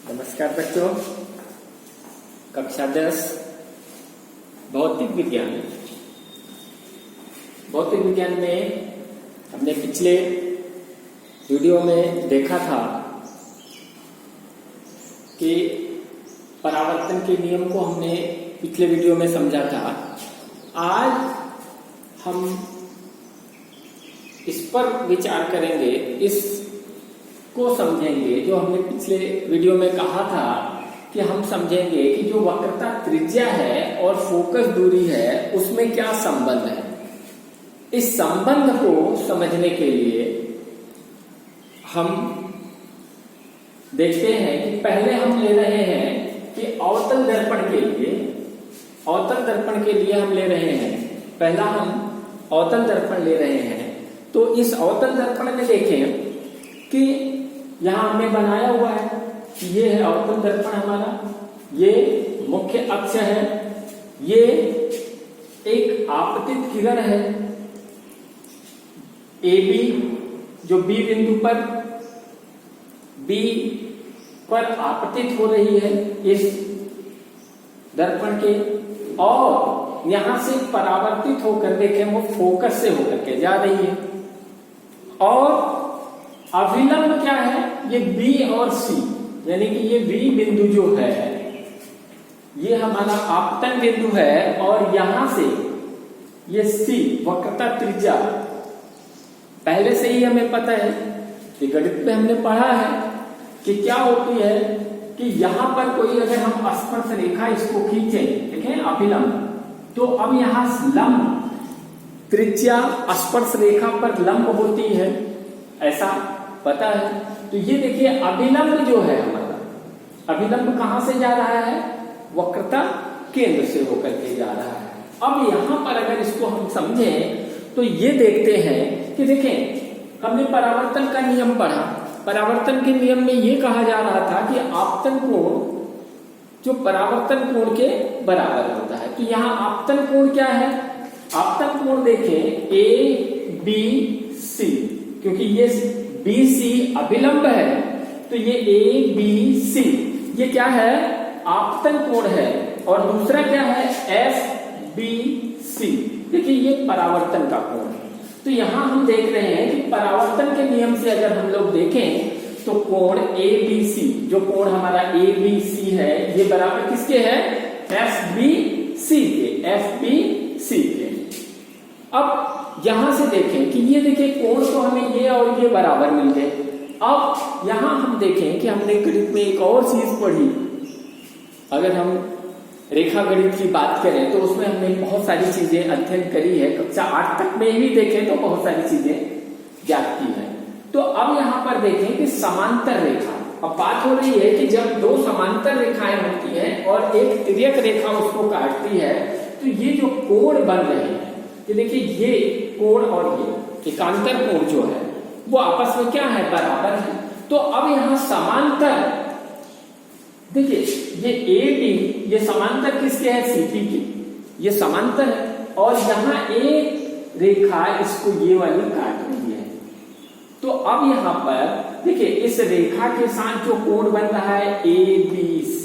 नमस्कार बच्चों, कक्षा 10 भौतिक विज्ञान में हमने पिछले वीडियो में देखा था कि परावर्तन के नियम को हमने पिछले वीडियो में समझा था। आज हम इस पर विचार करेंगे, इसको समझेंगे जो हमने पिछले वीडियो में कहा था कि हम समझेंगे कि जो वक्रता त्रिज्या है और फोकस दूरी है उसमें क्या संबंध है। इस संबंध को समझने के लिए हम देखते हैं कि पहले हम ले रहे हैं कि अवतल दर्पण के लिए हम ले रहे हैं। पहला हम अवतल दर्पण ले रहे हैं। तो इस अवतल दर्पण में देखें कि यहां हमने बनाया हुआ है कि ये है अवतल दर्पण हमारा, ये मुख्य अक्ष है, ये एक आपतित किरण है AB जो B बिंदु पर आपतित हो रही है इस दर्पण के, और यहां से परावर्तित होकर देखें वो फोकस से होकर के जा रही है। और अभिलंब क्या है, ये B और C, यानी कि ये B बिंदु जो है ये हमारा आपतन बिंदु है, और यहां से ये C वक्रता त्रिज्या पहले से ही हमें पता है कि गणित में हमने पढ़ा है कि क्या होती है कि यहां पर कोई अगर हम स्पर्श रेखा इसको खींचे, देखें अभिलंब, तो अब यहां लंब त्रिज्या स्पर्श रेखा पर लंब होती है, ऐसा पता है। तो ये देखिए अभिलंब जो है हमारा, अभिलंब कहां से जा रहा है, वक्रता केंद्र से होकर के जा रहा है। अब यहां पर अगर इसको हम समझें तो ये देखते हैं कि देखें हमने परावर्तन का नियम पढ़ा। परावर्तन के नियम में ये कहा जा रहा था कि आपतन कोण जो परावर्तन कोण के बराबर होता है। तो यहां आपतन कोण क्या है, आपतन कोण देखें ABC, क्योंकि ये BC अभिलंब है तो ये ABC ये क्या है, आपतन कोण है। और दूसरा क्या है, FBC, देखिए ये परावर्तन का कोण है। तो यहां हम देख रहे हैं कि परावर्तन के नियम से अगर हम लोग देखें तो कोण ABC, जो कोण हमारा ABC है, ये बराबर किसके है, FBC के। अब यहां से देखें कि ये देखिए कोण तो हमें ये और ये बराबर मिल गए। अब यहां हम देखें कि हमने गणित में एक और चीज पढ़ी, अगर हम रेखा गणित की बात करें तो उसमें हमने बहुत सारी चीजें अध्ययन करी है। कक्षा 8 तक में ही देखें तो बहुत सारी चीजें ज्ञात की है। तो अब यहां पर देखें कि समांतर रेखा, अब बात हो रही है कि जब दो समांतर रेखाएं होती हैं और एक तिर्यक रेखा उसको काटती है तो ये जो कोण बन रहे हैं, कि देखिए ये कोण और ये एकांतर कोण जो है वो आपस में क्या है, बराबर है। तो अब यहां समांतर देखिए ये AB ये समांतर किसके है, CP के, ये समांतर है। और यहां एक रेखा इसको ये वाली काट रही है। तो अब यहां पर देखिए इस रेखा के साथ जो कोण बन रहा है ABC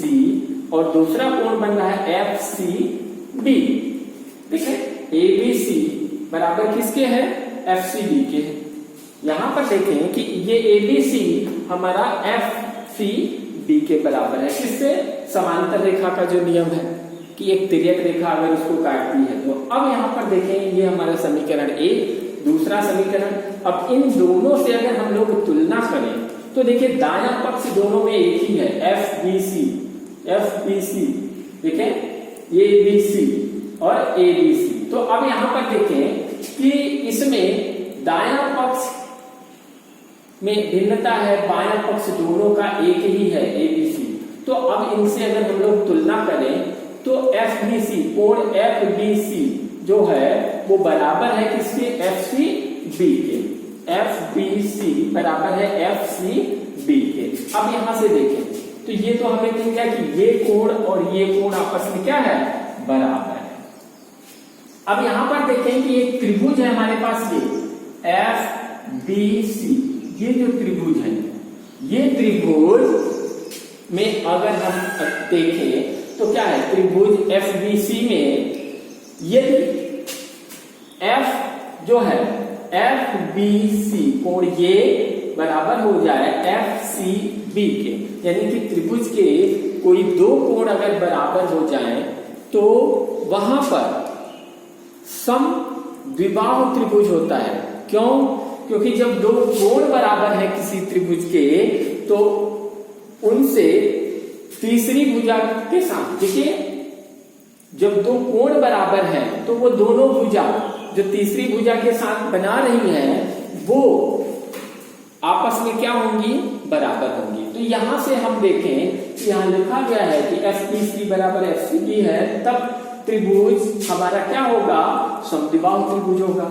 और दूसरा कोण बन रहा है FCB। देखिए ABC बराबर किसके है, FCB के है। यहां पर देखें कि ये ABC हमारा FCB के बराबर है, किससे, समांतर रेखा का जो नियम है कि एक तिर्यक रेखा अगर उसको काटती है। तो अब यहां पर देखें ये हमारा समीकरण A, दूसरा समीकरण। अब इन दोनों से अगर हम लोग तुलना करें तो देखिए दायां पक्ष दोनों में एक ही है, FBC देखें ये BC और ABC। तो अब यहां पर देखें कि इसमें दायां पक्ष में भिन्नता है, बायां पक्ष दोनों का एक ही है ABC। तो अब इनसे अगर हम लोग तुलना करें तो FBC कोण FBC जो है वो बराबर है किसके, FCB के। FBC बराबर है FCB के। अब यहां से देखें तो ये तो हमें मिल गया कि ये कोण और ये कोण आपस में क्या है, बराबर है। अब यहां पर देखें कि एक त्रिभुज है हमारे पास, ये FBC, ये जो त्रिभुज है ये त्रिभुज में अगर हम देखें तो क्या है, त्रिभुज एफबीसी में यदि एफ जो है एफबीसी कोण ये बराबर हो जाए एफसीबी के, यानी कि त्रिभुज के कोई दो कोण अगर बराबर हो जाएं तो वहां पर समद्विबाहु त्रिभुज होता है। क्यों? क्योंकि जब दो कोण बराबर है किसी त्रिभुज के तो उनसे तीसरी भुजा के साथ, देखिए जब दो कोण बराबर है तो वो दोनों भुजा जो तीसरी भुजा के साथ बना रही है वो आपस में क्या होंगी, बराबर होंगी। तो यहां से हम देखें कि यहां लिखा गया है कि एफबीसी बराबर एफसीबी है, तब त्रिभुज हमारा क्या होगा, समद्विबाहु त्रिभुज होगा।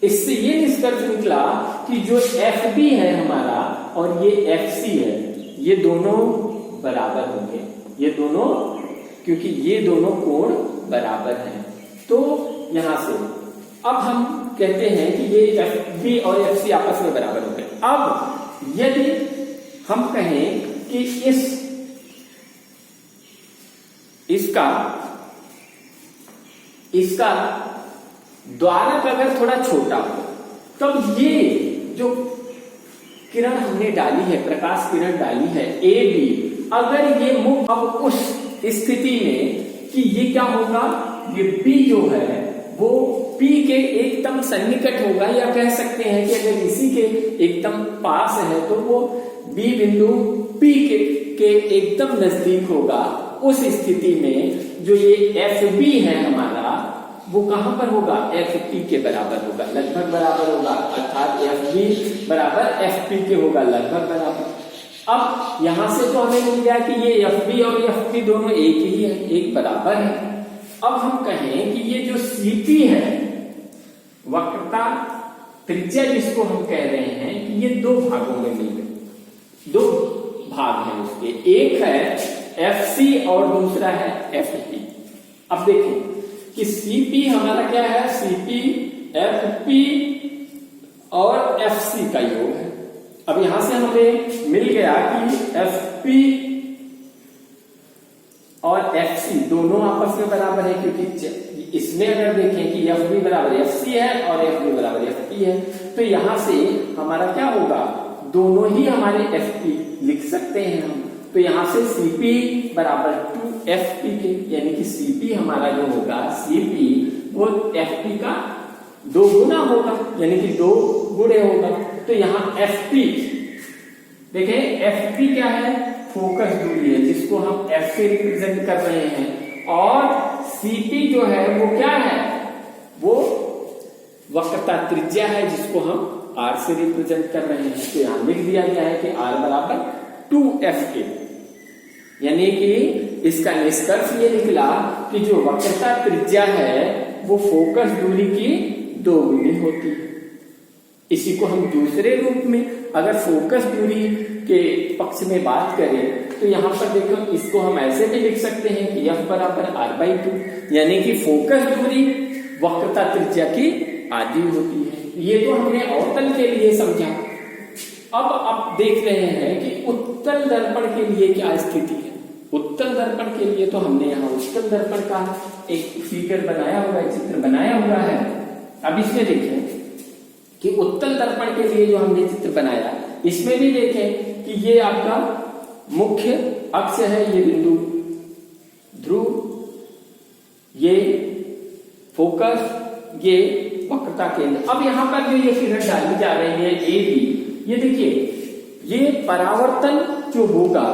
इससे ये निष्कर्ष निकला कि जो एफ बी है हमारा और ये एफ सी है ये दोनों बराबर होंगे, ये दोनों, क्योंकि ये दोनों कोण बराबर हैं। तो यहां से अब हम कहते हैं कि ये एफ बी और एफ सी आपस में बराबर होंगे। अब यदि हम कहें कि इसका द्वारक अगर थोड़ा छोटा हो तब ये जो किरण हमने डाली है, प्रकाश किरण डाली है ए बी, अगर ये मुख अब उस स्थिति में कि ये क्या होगा, ये बी जो है वो पी के एकदम सन्निकट होगा, या कह सकते हैं कि अगर इसी के एकदम पास है तो वो बी बिंदु पी के एकदम नजदीक होगा। उस स्थिति में जो ये एफ बी है हमारा वो कहां पर होगा, एफ पी के बराबर होगा, लगभग बराबर होगा, अर्थात एफ बी बराबर एफ पी के होगा, लगभग बराबर। अब यहां से तो हमें मिल गया कि ये एफ बी और एफ पी दोनों एक ही है, एक बराबर है। अब हम कहें कि ये जो सीपी है, वक्रता त्रिज्या जिसको हम कह रहे हैं, कि ये दो भागों में मिल गए, दो भाग हैं उसके, एक है एफ सी और दूसरा है एफ पी। अब देखें कि सीपी हमारा क्या है, सीपी एफ पी और एफ सी का योग है। अब यहां से हमें मिल गया कि एफ पी और एफ सी दोनों आपस में बराबर है, क्योंकि इसमें अगर देखें कि एफ बी बराबर एफ सी है और एफ बी बराबर एफ पी है, तो यहां से हमारा क्या होगा, दोनों ही हमारे एफ पी लिख सकते हैं हम। तो यहां से सीपी बराबर 2FP के, यानी कि सीपी हमारा जो होगा, सीपी वो एफपी का 2 गुना होगा, यानी कि 2 गुणे होगा। तो यहां एफपी देखें, एफपी क्या है, फोकस दूरी है जिसको हम एफ से रिप्रेजेंट कर रहे हैं, और सीपी जो है वो क्या है, वो वक्रता त्रिज्या है जिसको हम आर से रिप्रेजेंट कर रहे हैं। तो यहां लिख दिया गया है कि आर बराबर 2FA, यानी कि इसका निष्कर्ष ये निकला कि जो वक्रता त्रिज्या है वो फोकस दूरी की 2 गुनी होती है। इसी को हम दूसरे रूप में अगर फोकस दूरी के पक्ष में बात करें तो यहां पर देखो, इसको हम ऐसे भी लिख सकते हैं कि F बराबर R/2, यानी कि फोकस दूरी वक्रता त्रिज्या की आधी होती है। ये तो हमने अवतल के लिए समझा। अब आप देख रहे हैं कि उत्तल दर्पण के लिए क्या स्थिति है। उत्तल दर्पण के लिए तो हमने यहाँ उत्तल दर्पण का एक फिगर बनाया हुआ है, चित्र बनाया हुआ है। अब इसमें देखें कि उत्तल दर्पण के लिए जो हमने चित्र बनाया, इसमें भी देखें कि ये आपका मुख्य अक्ष है, ये बिंदु ध्रुव, ये फोकस, ये वक्रता केंद्र। अब यहां पर जो ये किरण डाली जा रही है ए बी, ये देखिए ये परावर्तन जो होगा,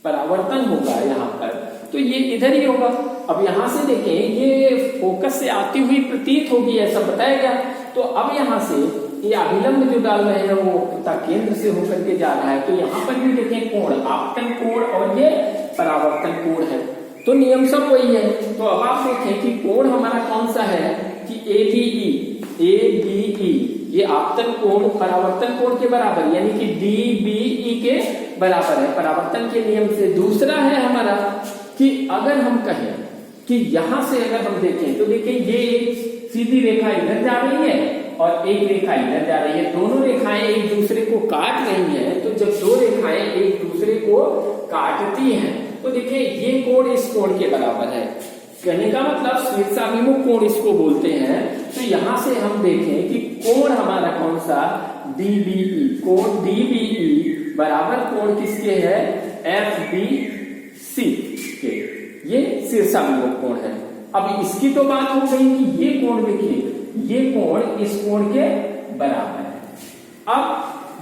परावर्तन होगा यहाँ पर, तो ये इधर ही होगा। अब यहां से देखें ये फोकस से आती हुई प्रतीत होगी, ऐसा बताया गया। तो अब यहां से ये अभिलंब जो डाल रहे हैं वो वक्रता केंद्र से होकर के जा रहा है। तो यहाँ पर भी देखें कोण, आपतन कोण और ये परावर्तन कोण है, तो नियम सब वही है। तो अब आप देखें कि कोण हमारा कौन सा है कि ABE, ये आपतन कोण परावर्तन कोण के बराबर, यानी कि DBE के बराबर है परावर्तन के नियम से। दूसरा है हमारा कि अगर हम कहें कि यहां से अगर हम देखें तो देखिए ये एक सीधी रेखा इधर जा रही है और एक रेखा इधर जा रही है, दोनों रेखाएं एक दूसरे को काट काटती हैं तो देखिए ये कोण इस कोण के बराबर है। कहने का मतलब शीर्षाभिमुख कोण इसको बोलते हैं। तो यहां से हम देखें कि कोण हमारा कौन सा, DBE, कोण DBE बराबर कोण किसके है, FBC के, ये शीर्षाभिमुख कोण है। अब इसकी तो बात हो गई कि ये कोण देखिए, ये कोण इस कोण के बराबर है। अब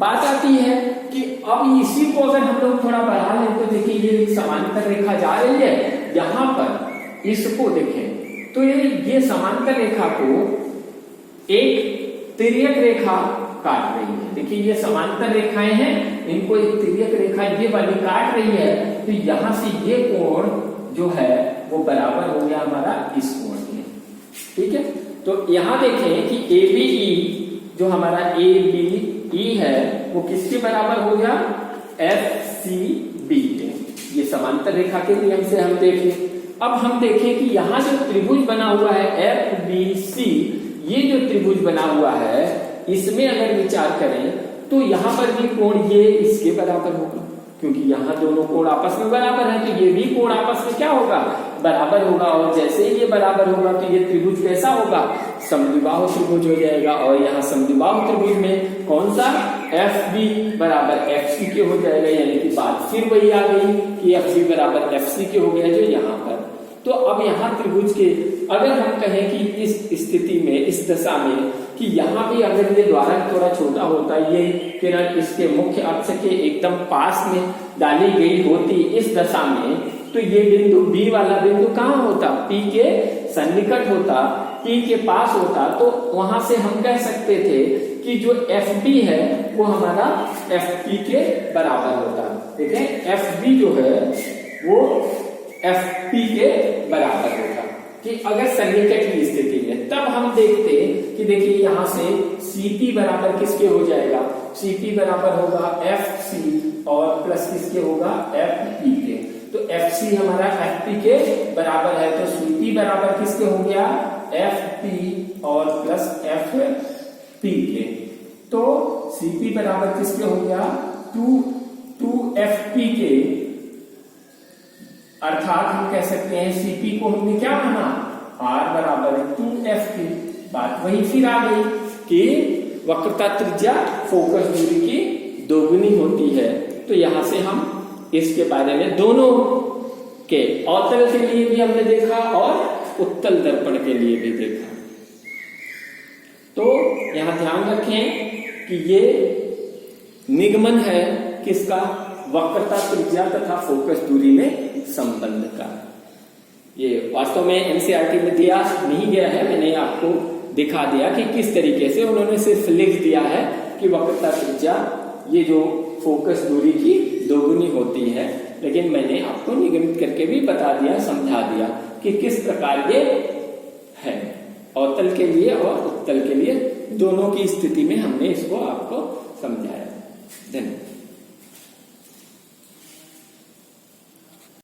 बात आती है कि अब इसी को अगर हम लोग थोड़ा बढ़ा लें तो देखिए ये समांतर रेखा जा रही है, यहां पर इसको देखें तो ये समांतर रेखा को एक तिर्यक रेखा काट रही है। देखिए ये समांतर रेखाएं हैं, इनको एक तिर्यक रेखा ये वाली काट रही है। तो यहां से ये कोण जो है वो बराबर हो गया हमारा इस कोण के, ठीक है। तो यहां देखें कि ABE जो हमारा ABE है वो किसके बराबर हो गया, FCB के। ये समांतर रेखा के नियम से हम देखें। अब हम देखें कि यहां जो त्रिभुज बना हुआ है FBC, ये जो त्रिभुज बना हुआ है इसमें अगर विचार करें तो यहां पर भी कोण ये इसके बराबर होगा, क्योंकि यहां दोनों कोण आपस में बराबर है तो ये भी कोण आपस में क्या होगा, बराबर होगा। और जैसे ही ये बराबर होगा तो ये त्रिभुज कैसा होगा, समद्विबाहु त्रिभुज हो जाएगा। और यहाँ समद्विबाहु त्रिभुज में कौन सा, FB बराबर FC के हो जाएगा, यानी कि बात फिर वही आ गई कि FB बराबर FC के हो गया जो यहाँ पर। तो अब यहाँ त्रिभुज के अगर हम कहें कि इस स्थिति में, इस दशा में कि यहाँ भी अगर ये द्वारक थोड़ा छोटा होता, ये किरण इसके मुख्य अक्ष के एकदम पास में डाली गई होती इस दशा में, तो ये बिंदु B वाला बिंदु कहाँ होता, P के सन्निकट होता, P के पास होता। तो वहां से हम कह सकते थे कि जो FB है वो हमारा FP के बराबर होता। देखें FB जो है वो FP के बराबर होगा कि अगर सन्निकट की स्थिति में। तब हम देखते कि देखिए यहां से CP बराबर किसके हो जाएगा, CP बराबर होगा FC और प्लस किसके होगा, FP के। तो FC हमारा FP के बराबर है तो CP बराबर किसके हो गया, FP और प्लस FP के। तो CP बराबर किसके हो गया, 2FP के। अर्थात हम कह सकते हैं CP को हमने क्या माना, R बराबर है 2FP। बात वही फिर आ गई कि वक्रता त्रिज्या फोकस दूरी की दोगुनी होती है। तो यहां से हम इसके बारे में दोनों के, अवतल के लिए भी हमने देखा और उत्तल दर्पण के लिए भी देखा। तो यहां ध्यान रखें कि ये निगमन है किसका, वक्रता त्रिज्या तथा फोकस दूरी में संबंध का। ये वास्तव में एनसीईआरटी में दिया नहीं गया है, मैंने आपको दिखा दिया कि किस तरीके से उन्होंने सिर्फ लिख दिया है कि वक्रता त्रिज्या ये जो फोकस दूरी की दोगुनी होती है, लेकिन मैंने आपको निगमित करके भी बता दिया, समझा दिया कि किस प्रकार ये है। अवतल के लिए और उत्तल के लिए दोनों की स्थिति में हमने इसको आपको समझाया। धन्यवाद।